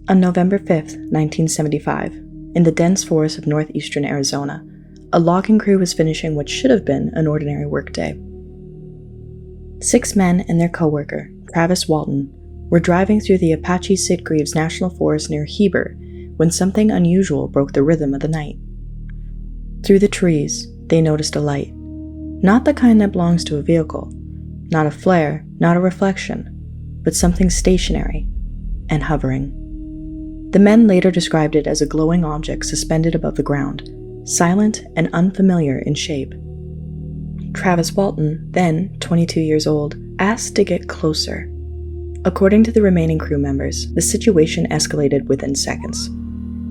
On November 5th, 1975, in the dense forest of northeastern Arizona, a logging crew was finishing what should have been an ordinary workday. 6 men and their co-worker, Travis Walton, were driving through the Apache Sitgreaves National Forest near Heber when something unusual broke the rhythm of the night. Through the trees, they noticed a light. Not the kind that belongs to a vehicle, not a flare, not a reflection, but something stationary and hovering. The men later described it as a glowing object suspended above the ground, silent and unfamiliar in shape. Travis Walton, then 22 years old, asked to get closer. According to the remaining crew members, the situation escalated within seconds.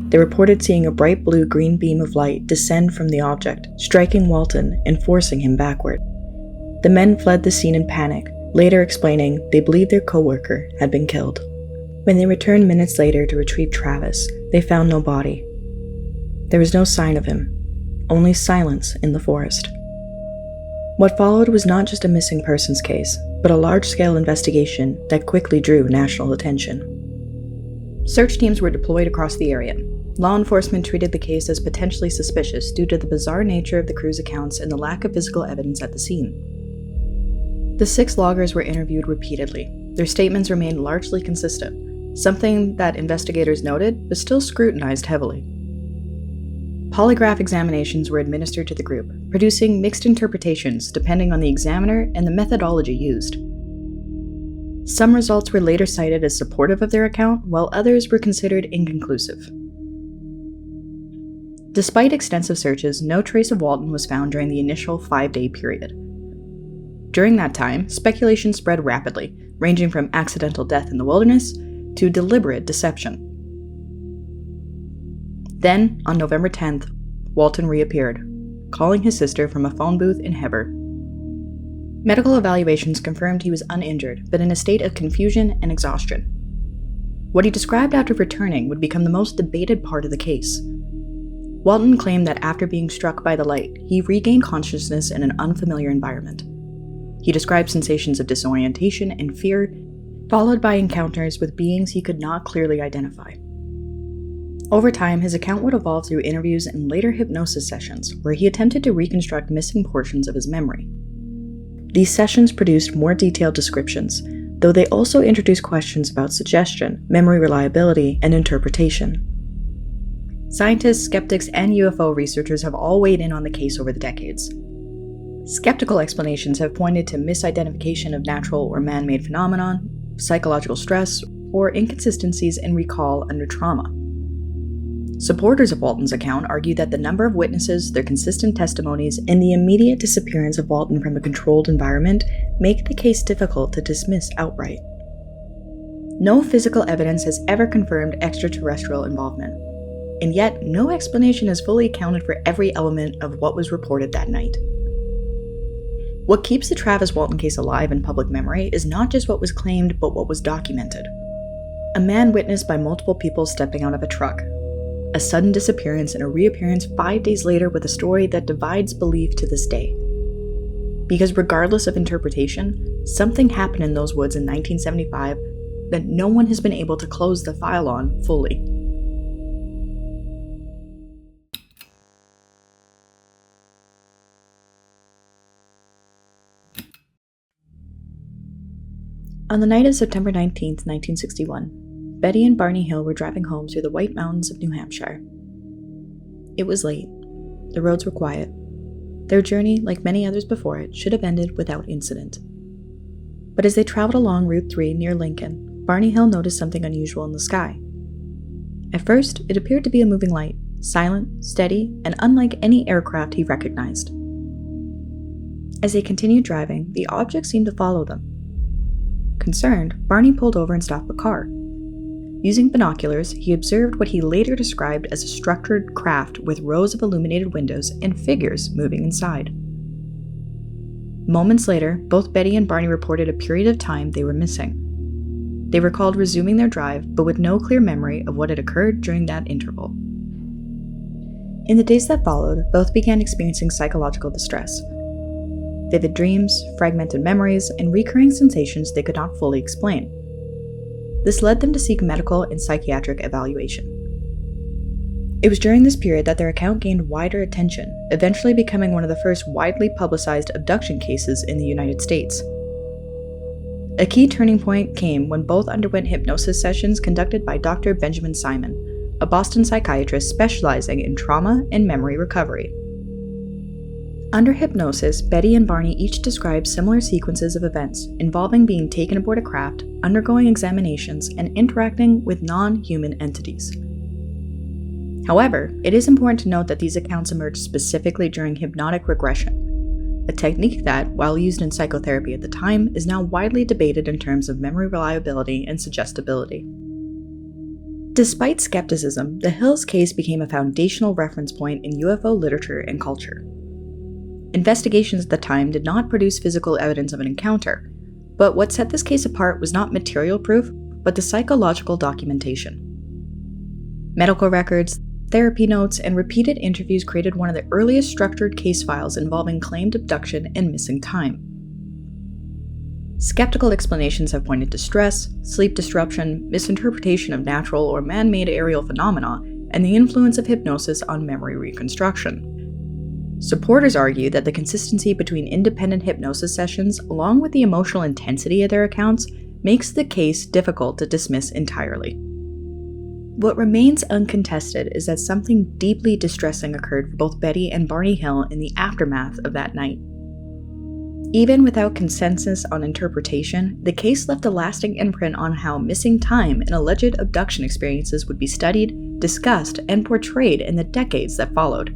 They reported seeing a bright blue-green beam of light descend from the object, striking Walton and forcing him backward. The men fled the scene in panic, later explaining they believed their co-worker had been killed. When they returned minutes later to retrieve Travis, they found no body. There was no sign of him, only silence in the forest. What followed was not just a missing persons case, but a large-scale investigation that quickly drew national attention. Search teams were deployed across the area. Law enforcement treated the case as potentially suspicious due to the bizarre nature of the crew's accounts and the lack of physical evidence at the scene. The 6 loggers were interviewed repeatedly. Their statements remained largely consistent, something that investigators noted but still scrutinized heavily. Polygraph examinations were administered to the group, producing mixed interpretations depending on the examiner and the methodology used. Some results were later cited as supportive of their account, while others were considered inconclusive. Despite extensive searches, no trace of Walton was found during the initial 5-day period. During that time, speculation spread rapidly, ranging from accidental death in the wilderness to deliberate deception. Then, on November 10th, Walton reappeared, calling his sister from a phone booth in Heber. Medical evaluations confirmed he was uninjured, but in a state of confusion and exhaustion. What he described after returning would become the most debated part of the case. Walton claimed that after being struck by the light, he regained consciousness in an unfamiliar environment. He described sensations of disorientation and fear, followed by encounters with beings he could not clearly identify. Over time, his account would evolve through interviews and later hypnosis sessions, where he attempted to reconstruct missing portions of his memory. These sessions produced more detailed descriptions, though they also introduced questions about suggestion, memory reliability, and interpretation. Scientists, skeptics, and UFO researchers have all weighed in on the case over the decades. Skeptical explanations have pointed to misidentification of natural or man-made phenomenon, psychological stress, or inconsistencies in recall under trauma. Supporters of Walton's account argue that the number of witnesses, their consistent testimonies, and the immediate disappearance of Walton from a controlled environment make the case difficult to dismiss outright. No physical evidence has ever confirmed extraterrestrial involvement, and yet no explanation has fully accounted for every element of what was reported that night. What keeps the Travis Walton case alive in public memory is not just what was claimed, but what was documented. A man witnessed by multiple people stepping out of a truck, a sudden disappearance and a reappearance 5 days later with a story that divides belief to this day. Because regardless of interpretation, something happened in those woods in 1975 that no one has been able to close the file on fully. On the night of September 19, 1961, Betty and Barney Hill were driving home through the White Mountains of New Hampshire. It was late. The roads were quiet. Their journey, like many others before it, should have ended without incident. But as they traveled along Route 3 near Lincoln, Barney Hill noticed something unusual in the sky. At first, it appeared to be a moving light, silent, steady, and unlike any aircraft he recognized. As they continued driving, the object seemed to follow them. Concerned, Barney pulled over and stopped the car. Using binoculars, he observed what he later described as a structured craft with rows of illuminated windows and figures moving inside. Moments later, both Betty and Barney reported a period of time they were missing. They recalled resuming their drive, but with no clear memory of what had occurred during that interval. In the days that followed, both began experiencing psychological distress. Vivid dreams, fragmented memories, and recurring sensations they could not fully explain. This led them to seek medical and psychiatric evaluation. It was during this period that their account gained wider attention, eventually becoming one of the first widely publicized abduction cases in the United States. A key turning point came when both underwent hypnosis sessions conducted by Dr. Benjamin Simon, a Boston psychiatrist specializing in trauma and memory recovery. Under hypnosis, Betty and Barney each described similar sequences of events involving being taken aboard a craft, undergoing examinations, and interacting with non-human entities. However, it is important to note that these accounts emerged specifically during hypnotic regression, a technique that, while used in psychotherapy at the time, is now widely debated in terms of memory reliability and suggestibility. Despite skepticism, the Hills case became a foundational reference point in UFO literature and culture. Investigations at the time did not produce physical evidence of an encounter, but what set this case apart was not material proof, but the psychological documentation. Medical records, therapy notes, and repeated interviews created one of the earliest structured case files involving claimed abduction and missing time. Skeptical explanations have pointed to stress, sleep disruption, misinterpretation of natural or man-made aerial phenomena, and the influence of hypnosis on memory reconstruction. Supporters argue that the consistency between independent hypnosis sessions, along with the emotional intensity of their accounts, makes the case difficult to dismiss entirely. What remains uncontested is that something deeply distressing occurred for both Betty and Barney Hill in the aftermath of that night. Even without consensus on interpretation, the case left a lasting imprint on how missing time and alleged abduction experiences would be studied, discussed, and portrayed in the decades that followed.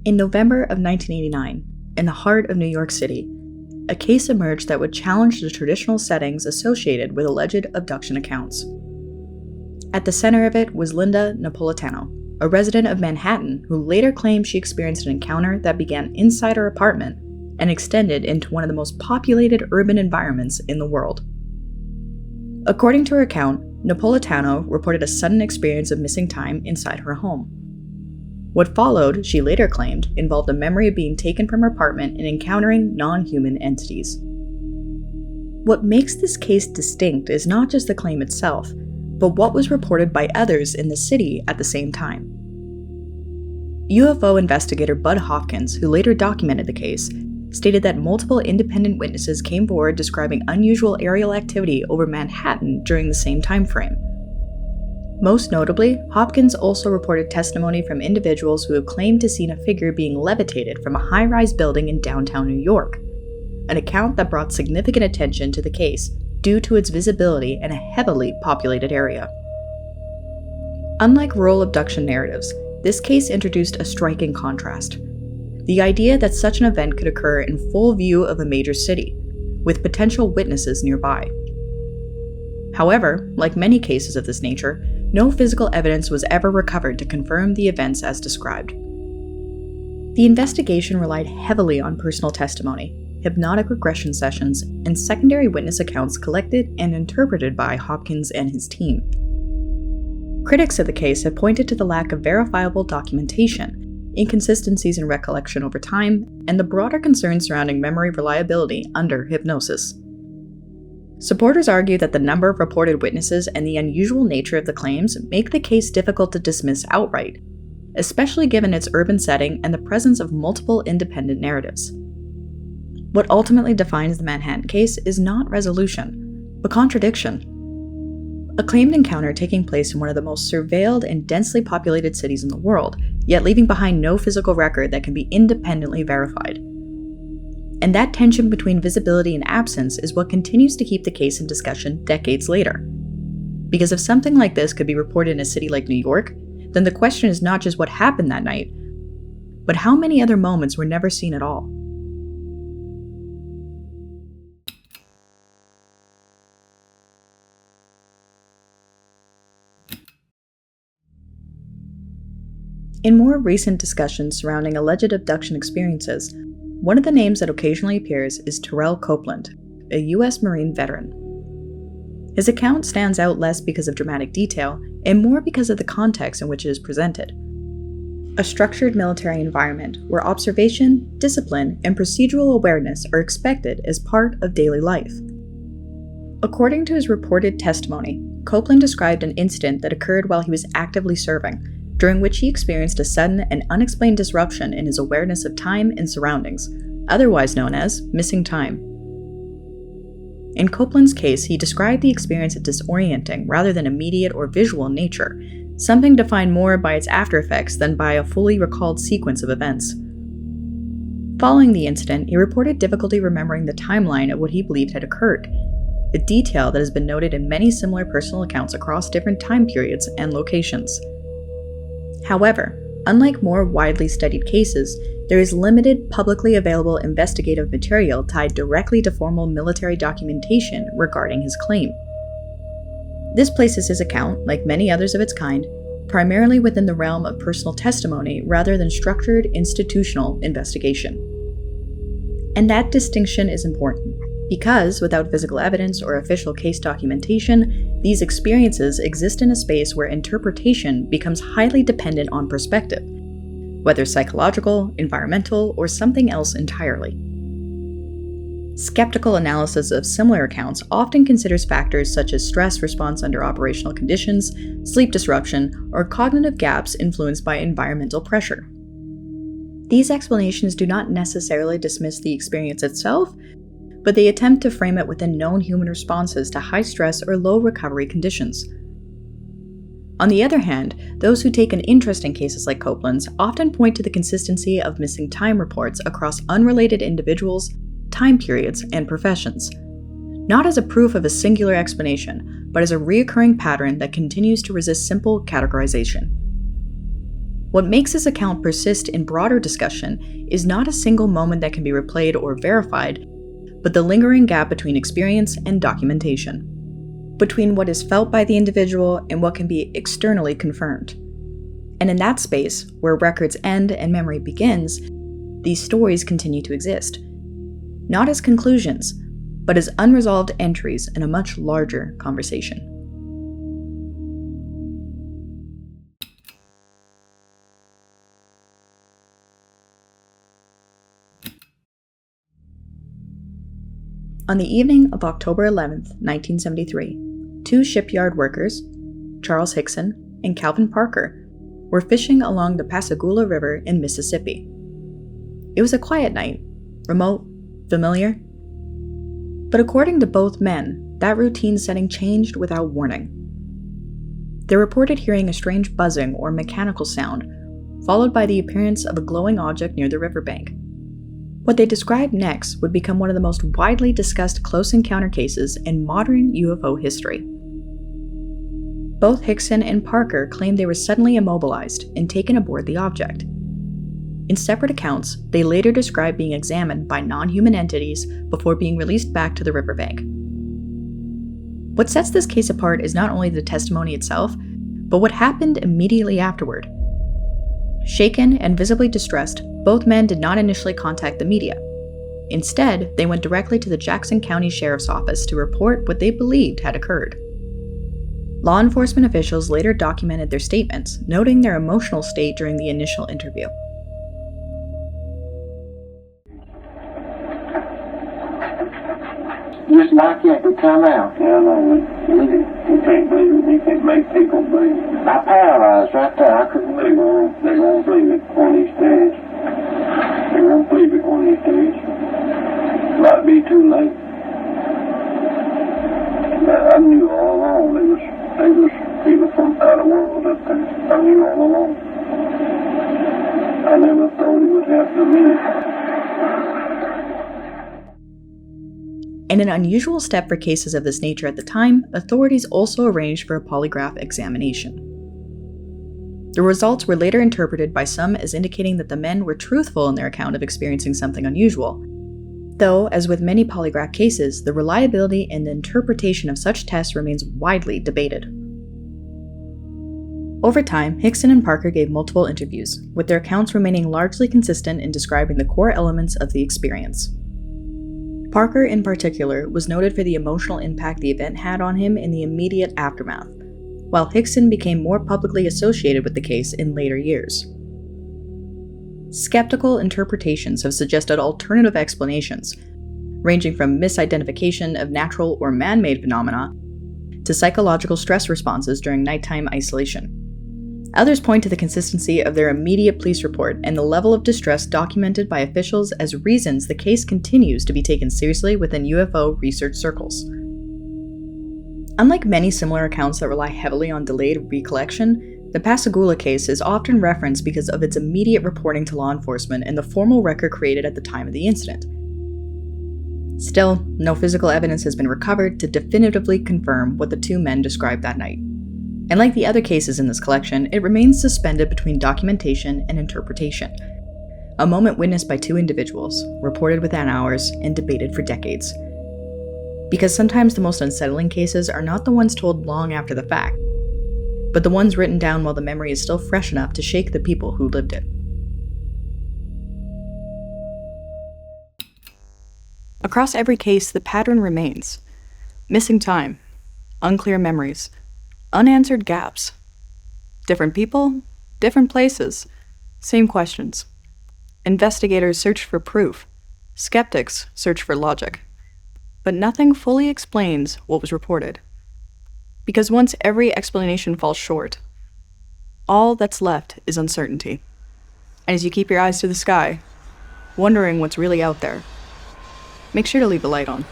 In November of 1989, in the heart of New York City, a case emerged that would challenge the traditional settings associated with alleged abduction accounts. At the center of it was Linda Napolitano, a resident of Manhattan who later claimed she experienced an encounter that began inside her apartment and extended into one of the most populated urban environments in the world. According to her account, Napolitano reported a sudden experience of missing time inside her home. What followed, she later claimed, involved a memory of being taken from her apartment and encountering non-human entities. What makes this case distinct is not just the claim itself, but what was reported by others in the city at the same time. UFO investigator Bud Hopkins, who later documented the case, stated that multiple independent witnesses came forward describing unusual aerial activity over Manhattan during the same time frame. Most notably, Hopkins also reported testimony from individuals who have claimed to seen a figure being levitated from a high-rise building in downtown New York, an account that brought significant attention to the case due to its visibility in a heavily populated area. Unlike rural abduction narratives, this case introduced a striking contrast: the idea that such an event could occur in full view of a major city, with potential witnesses nearby. However, like many cases of this nature, no physical evidence was ever recovered to confirm the events as described. The investigation relied heavily on personal testimony, hypnotic regression sessions, and secondary witness accounts collected and interpreted by Hopkins and his team. Critics of the case have pointed to the lack of verifiable documentation, inconsistencies in recollection over time, and the broader concerns surrounding memory reliability under hypnosis. Supporters argue that the number of reported witnesses and the unusual nature of the claims make the case difficult to dismiss outright, especially given its urban setting and the presence of multiple independent narratives. What ultimately defines the Manhattan case is not resolution, but contradiction. A claimed encounter taking place in one of the most surveilled and densely populated cities in the world, yet leaving behind no physical record that can be independently verified. And that tension between visibility and absence is what continues to keep the case in discussion decades later. Because if something like this could be reported in a city like New York, then the question is not just what happened that night, but how many other moments were never seen at all. In more recent discussions surrounding alleged abduction experiences, one of the names that occasionally appears is Terrell Copeland, a U.S. Marine veteran. His account stands out less because of dramatic detail and more because of the context in which it is presented. a structured military environment where observation, discipline, and procedural awareness are expected as part of daily life. According to his reported testimony, Copeland described an incident that occurred while he was actively serving, during which he experienced a sudden and unexplained disruption in his awareness of time and surroundings, otherwise known as missing time. In Copeland's case, he described the experience as disorienting rather than immediate or visual in nature, something defined more by its after effects than by a fully recalled sequence of events. Following the incident, he reported difficulty remembering the timeline of what he believed had occurred, a detail that has been noted in many similar personal accounts across different time periods and locations. However, unlike more widely studied cases, there is limited publicly available investigative material tied directly to formal military documentation regarding his claim. This places his account, like many others of its kind, primarily within the realm of personal testimony rather than structured institutional investigation. And that distinction is important, because without physical evidence or official case documentation, these experiences exist in a space where interpretation becomes highly dependent on perspective, whether psychological, environmental, or something else entirely. Skeptical analysis of similar accounts often considers factors such as stress response under operational conditions, sleep disruption, or cognitive gaps influenced by environmental pressure. These explanations do not necessarily dismiss the experience itself, but they attempt to frame it within known human responses to high stress or low recovery conditions. On the other hand, those who take an interest in cases like Copeland's often point to the consistency of missing time reports across unrelated individuals, time periods, and professions, not as a proof of a singular explanation, but as a recurring pattern that continues to resist simple categorization. What makes this account persist in broader discussion is not a single moment that can be replayed or verified, but the lingering gap between experience and documentation, between what is felt by the individual and what can be externally confirmed. And in that space, where records end and memory begins, these stories continue to exist, not as conclusions, but as unresolved entries in a much larger conversation. On the evening of October 11, 1973, two shipyard workers, Charles Hickenson and Calvin Parker, were fishing along the Pascagoula River in Mississippi. It was a quiet night, remote, familiar. But according to both men, that routine setting changed without warning. They reported hearing a strange buzzing or mechanical sound, followed by the appearance of a glowing object near the riverbank. What they described next would become one of the most widely discussed close encounter cases in modern UFO history. Both Hickenson and Parker claimed they were suddenly immobilized and taken aboard the object. In separate accounts, they later described being examined by non-human entities before being released back to the riverbank. What sets this case apart is not only the testimony itself, but what happened immediately afterward. Shaken and visibly distressed, both men did not initially contact the media. Instead, they went directly to the Jackson County Sheriff's Office to report what they believed had occurred. Law enforcement officials later documented their statements, noting their emotional state during the initial interview. Just like you to come out. Yeah, I know. You can't believe it. You can't make people believe it. I paralyzed right there. I couldn't believe it. They won't believe it one of these days. They won't believe it one of these days. Might be too late. I knew all along they was people from out of the world up there. I knew all along. I never thought it would happen to me. In an unusual step for cases of this nature at the time, authorities also arranged for a polygraph examination. The results were later interpreted by some as indicating that the men were truthful in their account of experiencing something unusual, though, as with many polygraph cases, the reliability and the interpretation of such tests remains widely debated. Over time, Hickenson and Parker gave multiple interviews, with their accounts remaining largely consistent in describing the core elements of the experience. Parker, in particular, was noted for the emotional impact the event had on him in the immediate aftermath, while Hickenson became more publicly associated with the case in later years. skeptical interpretations have suggested alternative explanations, ranging from misidentification of natural or man-made phenomena to psychological stress responses during nighttime isolation. Others point to the consistency of their immediate police report and the level of distress documented by officials as reasons the case continues to be taken seriously within UFO research circles. Unlike many similar accounts that rely heavily on delayed recollection, the Pascagoula case is often referenced because of its immediate reporting to law enforcement and the formal record created at the time of the incident. Still, no physical evidence has been recovered to definitively confirm what the two men described that night. And like the other cases in this collection, it remains suspended between documentation and interpretation. A moment witnessed by two individuals, reported within hours, and debated for decades. Because sometimes the most unsettling cases are not the ones told long after the fact, but the ones written down while the memory is still fresh enough to shake the people who lived it. Across every case, the pattern remains. Missing time, unclear memories, unanswered gaps. Different people, different places, same questions. Investigators search for proof. Skeptics search for logic. But nothing fully explains what was reported. Because once every explanation falls short, all that's left is uncertainty. And as you keep your eyes to the sky, wondering what's really out there, make sure to leave the light on.